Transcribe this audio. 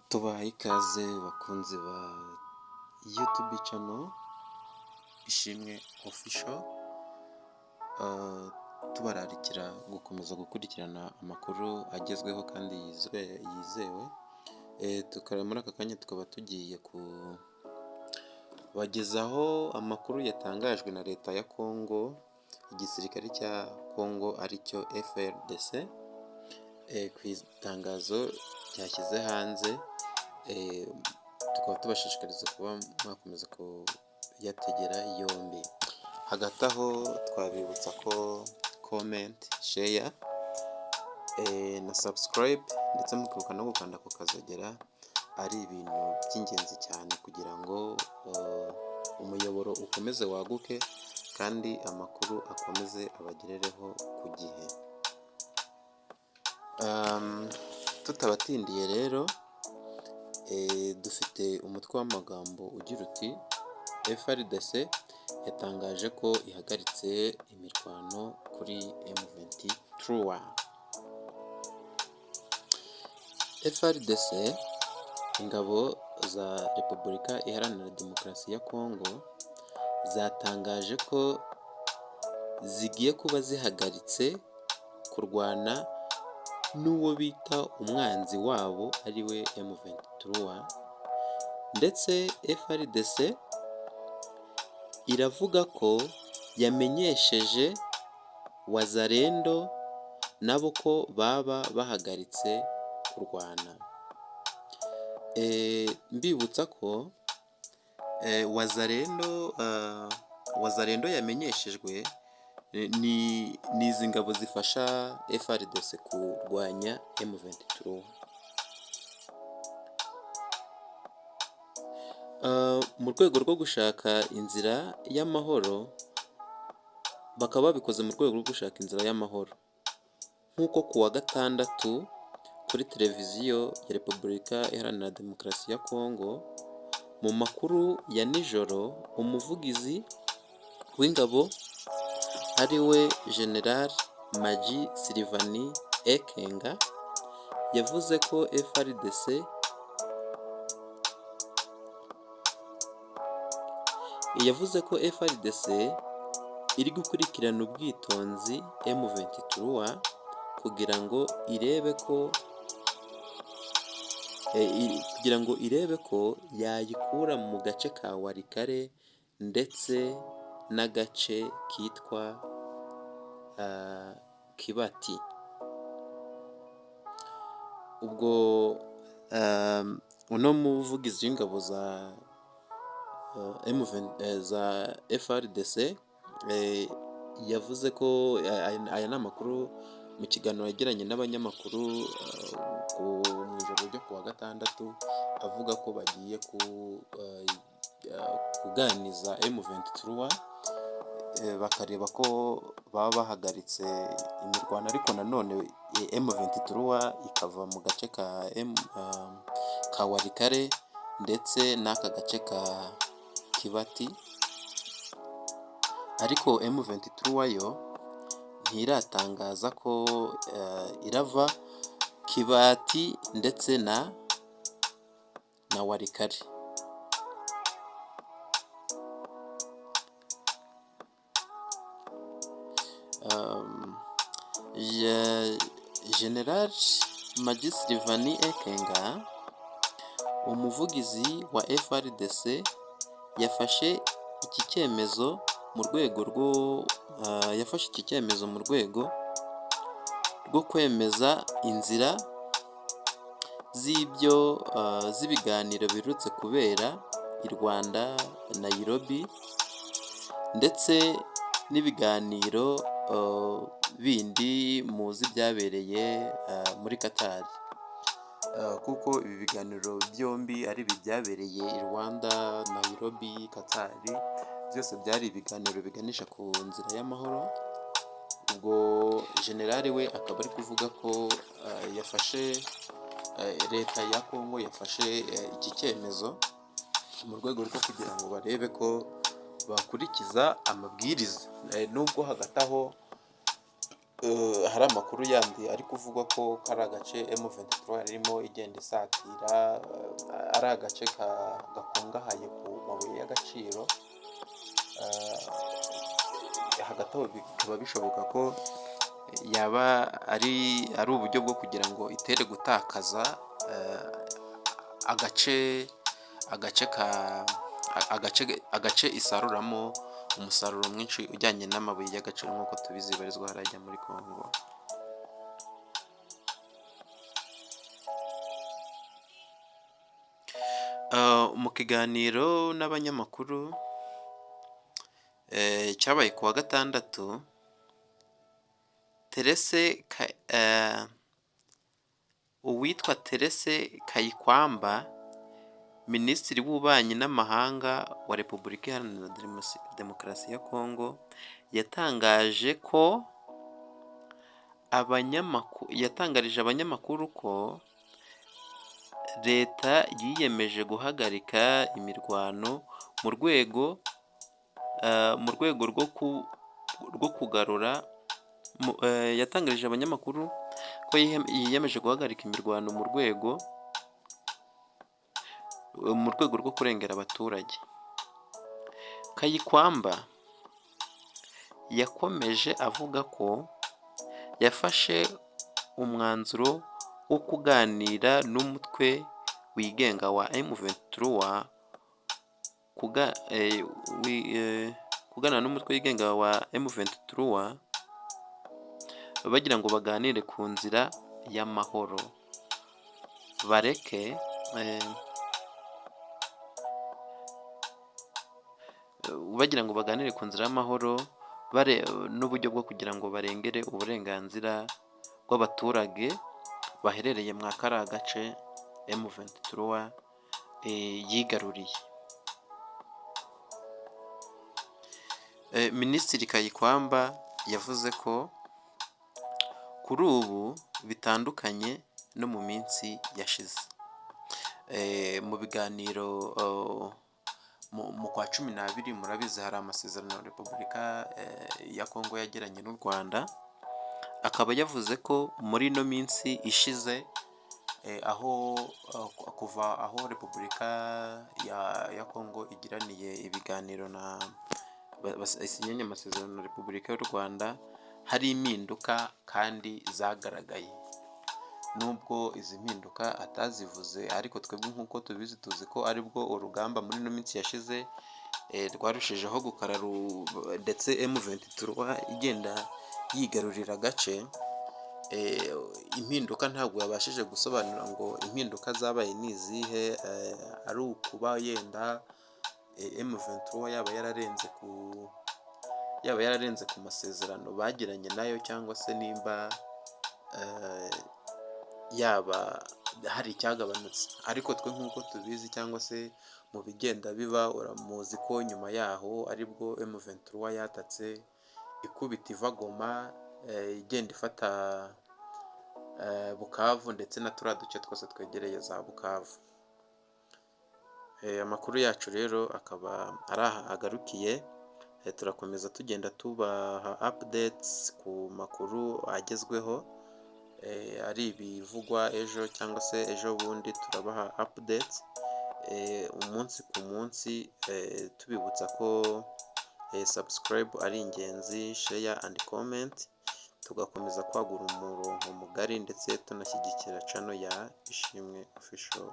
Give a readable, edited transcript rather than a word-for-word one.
Tubahaye ikaze bakunzi ba YouTube channel Ishimwe Official, tubararikira gukomeza gukurikirana amakuru agezweho kandi yizewe. Tukaba muri aka kanya tukaba tugiye kubagezaho amakuru yatangajwe na leta ya Congo, igisirikare cya Congo aricyo FARDC, ku itangazo ryashyize hanze. Tukaba tubashishikariza kuba mwakomeza kuyategera yombi. Hagati aho twabibutsa ko comment, share na subscribe ndetse mukibuka no gukanda ku kazogera ari ibintu by'ingenzi cyane kugira ngo umuyoboro ukomeze waguke kandi amakuru akomeze abagerereho ku gihe. Tutabatindiye rero, dufite umutwe w'amagambo ugira uti FARDC yatangaje ko ihagaritse imirwano kuri M23. FARDC, ingabo za Repubulika Iharanira Demokarasi ya Congo, zatangaje ko zigiye kuba zihagaritse kurwana n'uwo bita umwanzi wabo ariwe M23, ndetse FARDC iravuga ko yamenyesheje Wazalendo nabo ko baba bahagaritse kurwana. Mbibutsa ko Wazalendo yamenyeshejwe ni izi ngabo zifasha FARDC kurwanya M23. Mu rwego rwo gushaka inzira y'amahoro, bakaba babikoze mu rwego rwo gushaka inzira y'amahoro, nk'uko ku wa gatandatu kuri televiziyo ya Repubulika Iharanira Demokarasi ya Congo mu makuru ya nijoro, umuvugizi w'ingabo ariwe General Maji Silvani Ekenga yavuze ko FARDC iri gukurikirana ubwitonzi M23 kugira ngo irebe ko yayikura mu gace ka Walikale ndetse n'agace kitwa Kibati. Ubwo uno muvugizi w'ingabo za FARDC yavuze ko aya ni amakuru mu kiganiro yagiranye n'abanyamakuru mu ijoro ryo ku wa gatandatu, avuga ko bagiye kuganiza M23 bakareba ko baba bahagaritse imirwano, ariko nanone M23 ikava mu gace ka Walikale ndetse n'aka gace ka Kibati, ariko M23 yo ntiratangaza ko irava Kibati ndetse na Walikale. General Maji Silvani Ekenga, umuvugizi wa FARDC, yafashe iki cyemezo mu rwego rwo kwemeza inzira z'ibiganiro biherutse kubera i Rwanda, Nairobi, ndetse n'ibiganiro bindi muzi byabereye muri Qatar, kuko ibi biganiro byombi ari ibi byabereye i Rwanda, Nairobi, Qatar, byose byari ibiganiro biganisha ku nzira y'amahoro. Ubwo generali we akaba ari kuvuga ko leta ya Congo yafashe iki cyemezo mu rwego rwo kugira ngo barebe ko bakurikiza amabwiriza, nubwo hagati aho hari amakuru yandi ari kuvugwa ko kari agace M23 irimo igenda isatira, ari agace gakungahaye ku mabuye y'agaciro. Hagati aho bikaba bishoboka ko yaba ari uburyo bwo kugira ngo itere gutakaza agace isaruramo umusaruro mwinshi ujyanye n'amabuye y'agaciro nk'uko tubizi ibarizwa harajya muri Congo. Mu kiganiro n'abanyamakuru cyabaye ku wa gatandatu, uwitwa Therese Kayikwamba, Minisitiri w'Ububanyi n'Amahanga wa Repubulika Iharanira Demokarasi ya Congo, yatangarije abanyamakuru ko leta yiyemeje guhagarika imirwano mu rwego rwo kugarura. Yatangarije abanyamakuru ko yiyemeje guhagarika imirwano mu rwego rwo kurengera abaturage. Kayikwamba yakomeje avuga ko yafashe umwanzuro wo kuganira n'umutwe wigenga wa M23 bagira ngo baganire ku nzira y'amahoro, n'uburyo bwo kugira ngo barengere uburenganzira bw'abaturage baherereye muri kariya gace M23 yigaruriye. Minisitiri Kayikwamba yavuze ko kuri ubu bitandukanye no mu minsi yashize. Mu biganiro mu kwa 12 murabizi hari amasezerano ya Repubulika ya Congo yagiranye n'u Rwanda, akaba yavuze ko muri ino minsi ishize kuva aho Repubulika ya Congo igiraniye ibiganiro isinyanye amasezerano na Repubulika y'u Rwanda, hari impinduka kandi zagaragaye. Nubwo izi mpinduka atazivuze, ariko twebwe nk'uko tubizi tuzi ko aribwo urugamba muri ino minsi yashize rwarushijeho gukara, ndetse M23 igenda yigarurira agace. Impinduka ntabwo yabashije gusobanura ngo impinduka zabaye ni izihe, ari ukuba yenda M23 yaba yararenze ku masezerano bagiranye nayo, cyangwa se nimba yaba hari icyagabanutse. Ariko twe nk'uko tubizi cyangwa se mu bigenda biba, uramuzi ko nyuma yaho aribwo M23 yatatse ikubita iva Goma, igenda ifata Bukavu ndetse na turiya duce twose twegereye za Bukavu. Amakuru yacu rero akaba ari aha agarukiye. Turakomeza tugenda tubaha updates ku makuru agezweho, ari ibivugwa ejo cyangwa se ejo bundi turabaha updates umunsi ku munsi, tubibutsa ko subscribe ari ingenzi, share and comment, tugakomeza kwagura umurongo mugari ndetse tunashyigikira channel ya Ishimwe Official.